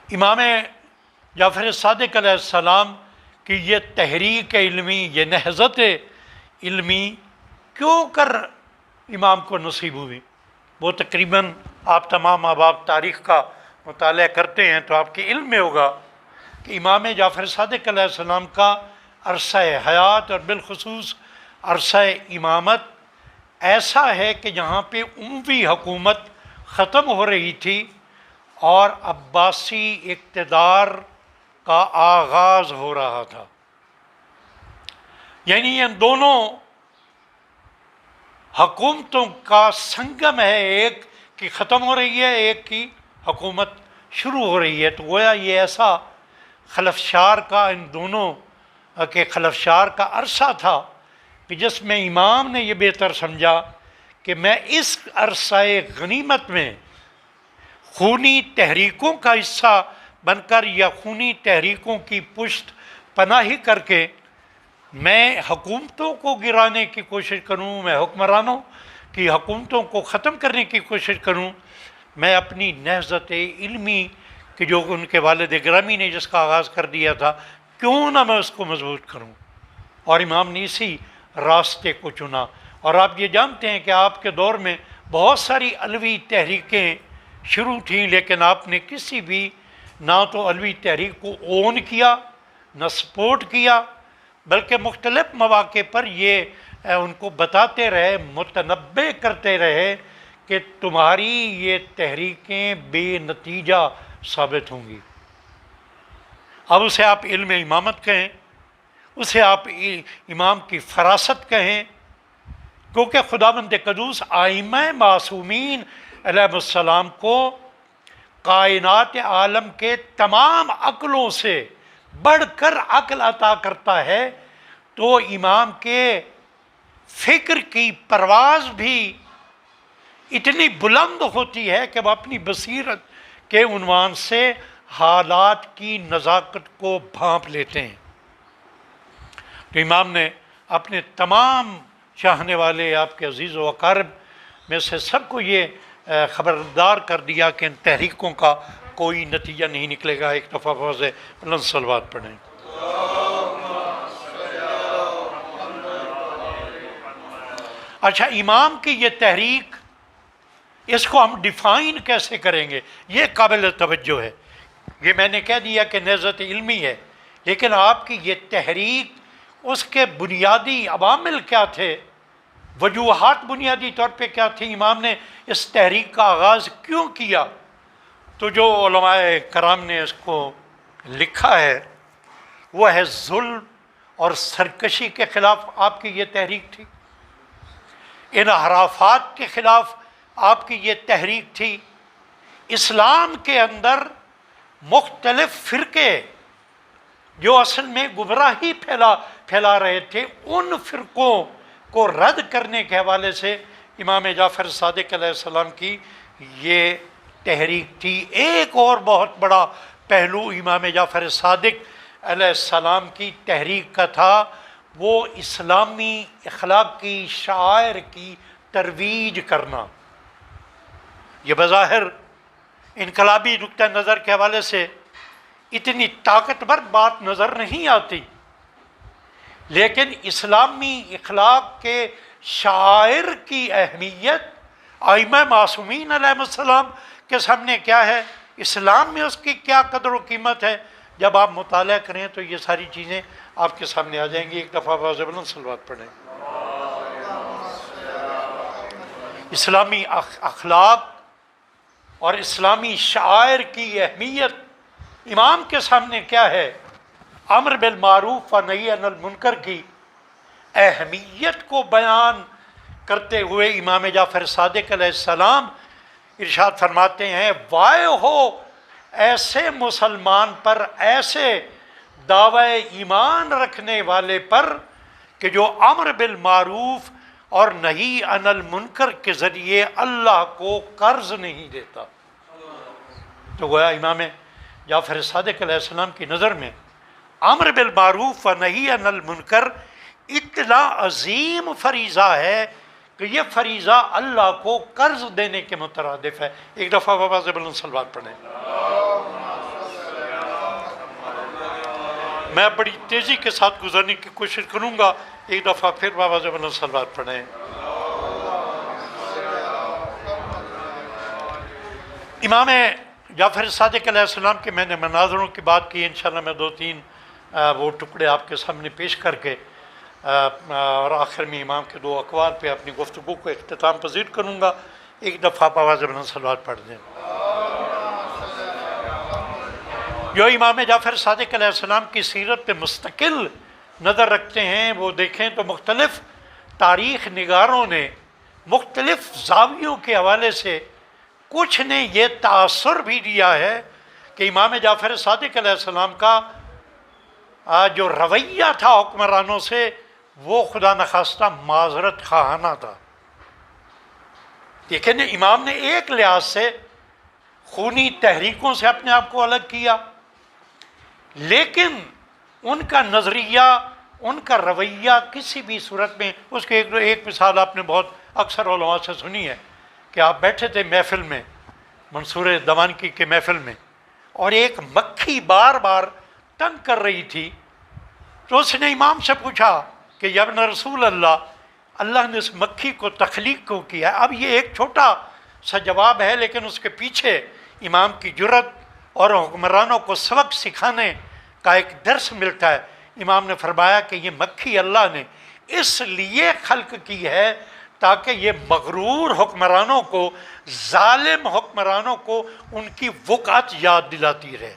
امام جعفر صادق علیہ السلام کی یہ تحریک علمی، یہ نہضت علمی کیوں کر امام کو نصیب ہوئی؟ وہ تقریباً آپ تمام احباب تاریخ کا مطالعہ کرتے ہیں تو آپ کے علم میں ہوگا کہ امام جعفر صادق علیہ السلام کا عرصہ حیات اور بالخصوص عرصہ امامت ایسا ہے کہ جہاں پہ اموی حکومت ختم ہو رہی تھی اور عباسی اقتدار کا آغاز ہو رہا تھا، یعنی ان دونوں حکومتوں کا سنگم ہے، ایک کی ختم ہو رہی ہے، ایک کی حکومت شروع ہو رہی ہے۔ تو گویا یہ ایسا خلفشار کا، ان دونوں کے خلفشار کا عرصہ تھا کہ جس میں امام نے یہ بہتر سمجھا کہ میں اس عرصہ غنیمت میں خونی تحریکوں کا حصہ بن کر یا خونی تحریکوں کی پشت پناہی کر کے میں حکومتوں کو گرانے کی کوشش کروں، میں حکمرانوں کی حکومتوں کو ختم کرنے کی کوشش کروں، میں اپنی نہضت علمی کہ جو ان کے والد گرامی نے جس کا آغاز کر دیا تھا، کیوں نہ میں اس کو مضبوط کروں۔ اور امام نے اسی راستے کو چنا۔ اور آپ یہ جانتے ہیں کہ آپ کے دور میں بہت ساری علوی تحریکیں شروع تھیں، لیکن آپ نے کسی بھی نہ تو علوی تحریک کو اون کیا، نہ سپورٹ کیا، بلکہ مختلف مواقع پر یہ ان کو بتاتے رہے، متنبع کرتے رہے کہ تمہاری یہ تحریکیں بے نتیجہ ثابت ہوں گی۔ اب اسے آپ علم امامت کہیں، اسے آپ امام کی فراست کہیں، کیونکہ خداوند قدوس ائمہ معصومین علیہ السلام کو کائنات عالم کے تمام عقلوں سے بڑھ کر عقل عطا کرتا ہے، تو امام کے فکر کی پرواز بھی اتنی بلند ہوتی ہے کہ وہ اپنی بصیرت کے عنوان سے حالات کی نزاکت کو بھانپ لیتے ہیں۔ تو امام نے اپنے تمام چاہنے والے آپ کے عزیز و اقارب میں سے سب کو یہ خبردار کر دیا کہ ان تحریکوں کا کوئی نتیجہ نہیں نکلے گا۔ ایک دفعہ فوز بلند صلوات پڑھیں۔ اچھا، امام کی یہ تحریک، اس کو ہم ڈیفائن کیسے کریں گے؟ یہ قابل توجہ ہے۔ یہ میں نے کہہ دیا کہ نہضت علمی ہے، لیکن آپ کی یہ تحریک، اس کے بنیادی عوامل کیا تھے، وجوہات بنیادی طور پہ کیا تھی، امام نے اس تحریک کا آغاز کیوں کیا؟ تو جو علماء کرام نے اس کو لکھا ہے وہ ہے ظلم اور سرکشی کے خلاف آپ کی یہ تحریک تھی، انحرافات کے خلاف آپ کی یہ تحریک تھی، اسلام کے اندر مختلف فرقے جو اصل میں گمراہی پھیلا رہے تھے، ان فرقوں کو رد کرنے کے حوالے سے امام جعفر صادق علیہ السلام کی یہ تحریک تھی۔ ایک اور بہت بڑا پہلو امام جعفر صادق علیہ السلام کی تحریک کا تھا، وہ اسلامی اخلاق کی شعائر کی ترویج کرنا۔ یہ بظاہر انقلابی نقطہ نظر کے حوالے سے اتنی طاقتور بات نظر نہیں آتی، لیکن اسلامی اخلاق کے شاعر کی اہمیت ائمہ معصومین علیہ السلام کے سامنے کیا ہے، اسلام میں اس کی کیا قدر و قیمت ہے، جب آپ مطالعہ کریں تو یہ ساری چیزیں آپ کے سامنے آ جائیں گی۔ ایک دفعہ فوز بلند صلوات پڑھیں۔ اسلامی اخلاق اور اسلامی شعائر کی اہمیت امام کے سامنے کیا ہے؟ امر بالمعروف و نہی عن المنکر کی اہمیت کو بیان کرتے ہوئے امام جعفر صادق علیہ السلام ارشاد فرماتے ہیں، وائے ہو ایسے مسلمان پر، ایسے دعوی ایمان رکھنے والے پر کہ جو امر بالمعروف اور نہی عن المنکر کے ذریعے اللہ کو قرض نہیں دیتا۔ تو گویا امام جعفر صادق علیہ السلام کی نظر میں امر بالمعروف و نہی عن المنکر اتنا عظیم فریضہ ہے کہ یہ فریضہ اللہ کو قرض دینے کے مترادف ہے۔ ایک دفعہ بابا سے بلند صلوات پڑھیں۔ میں بڑی تیزی کے ساتھ گزارنے کی کوشش کروں گا. ایک دفعہ پھر بابا زبان صلوات پڑھیں. امام جعفر صادق علیہ السلام کے میں نے مناظروں کی بات کی. انشاءاللہ میں 2-3 وہ ٹکڑے آپ کے سامنے پیش کر کے اور آخر میں امام کے 2 اقوال پہ اپنی گفتگو کو اختتام پذیر کروں گا. ایک دفعہ بابا زبان صلوات پڑھ دیں. جو امام جعفر صادق علیہ السلام کی سیرت پہ مستقل نظر رکھتے ہیں وہ دیکھیں تو مختلف تاریخ نگاروں نے مختلف زاویوں کے حوالے سے کچھ نے یہ تاثر بھی دیا ہے کہ امام جعفر صادق علیہ السلام کا جو رویہ تھا حکمرانوں سے وہ خدا نخواستہ معذرت خواہانہ تھا. لیکن امام نے ایک لحاظ سے خونی تحریکوں سے اپنے آپ کو الگ کیا، لیکن ان کا نظریہ، ان کا رویہ کسی بھی صورت میں، اس کی ایک مثال آپ نے بہت اکثر علماء سے سنی ہے کہ آپ بیٹھے تھے محفل میں، منصور دوانکی کے محفل میں، اور ایک مکھی بار بار تنگ کر رہی تھی، تو اس نے امام سے پوچھا کہ یا ابن رسول اللہ نے اس مکھی کو تخلیق کو کیا ہے. اب یہ ایک چھوٹا سا جواب ہے، لیکن اس کے پیچھے امام کی جرت اور حکمرانوں کو سبق سکھانے کا ایک درس ملتا ہے. امام نے فرمایا کہ یہ مکھی اللہ نے اس لیے خلق کی ہے تاکہ یہ مغرور حکمرانوں کو، ظالم حکمرانوں کو ان کی وقعت یاد دلاتی رہے.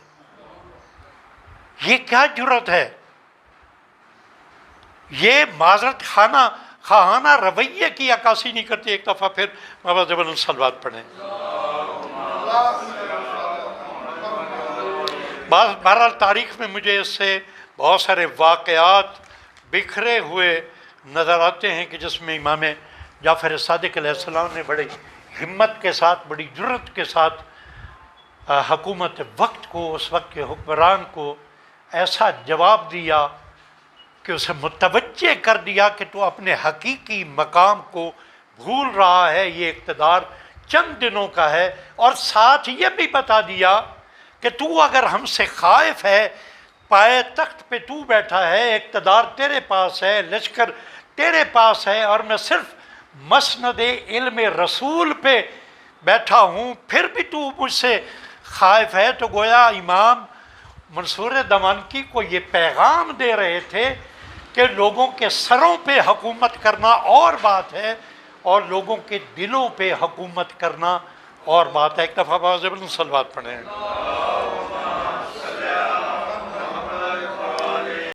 یہ کیا جرت ہے؟ یہ معذرت خواہانہ رویے کی عکاسی نہیں کرتی. ایک دفعہ پھر بابا زبان صلوات پڑھیں. بہرحال تاریخ میں مجھے اس سے بہت سارے واقعات بکھرے ہوئے نظر آتے ہیں کہ جس میں امام جعفر صادق علیہ السلام نے بڑی ہمت کے ساتھ، بڑی جرت کے ساتھ حکومت وقت کو، اس وقت کے حکمران کو ایسا جواب دیا کہ اسے متوجہ کر دیا کہ تو اپنے حقیقی مقام کو بھول رہا ہے، یہ اقتدار چند دنوں کا ہے. اور ساتھ یہ بھی بتا دیا کہ تو اگر ہم سے خائف ہے، پائے تخت پہ تو بیٹھا ہے، اقتدار تیرے پاس ہے، لشکر تیرے پاس ہے، اور میں صرف مسند علم رسول پہ بیٹھا ہوں، پھر بھی تو مجھ سے خائف ہے. تو گویا امام منصور دوانکی کو یہ پیغام دے رہے تھے کہ لوگوں کے سروں پہ حکومت کرنا اور بات ہے، اور لوگوں کے دلوں پہ حکومت کرنا اور بات ہے. ایک دفعہ بابا زبان صلوات پڑھیں.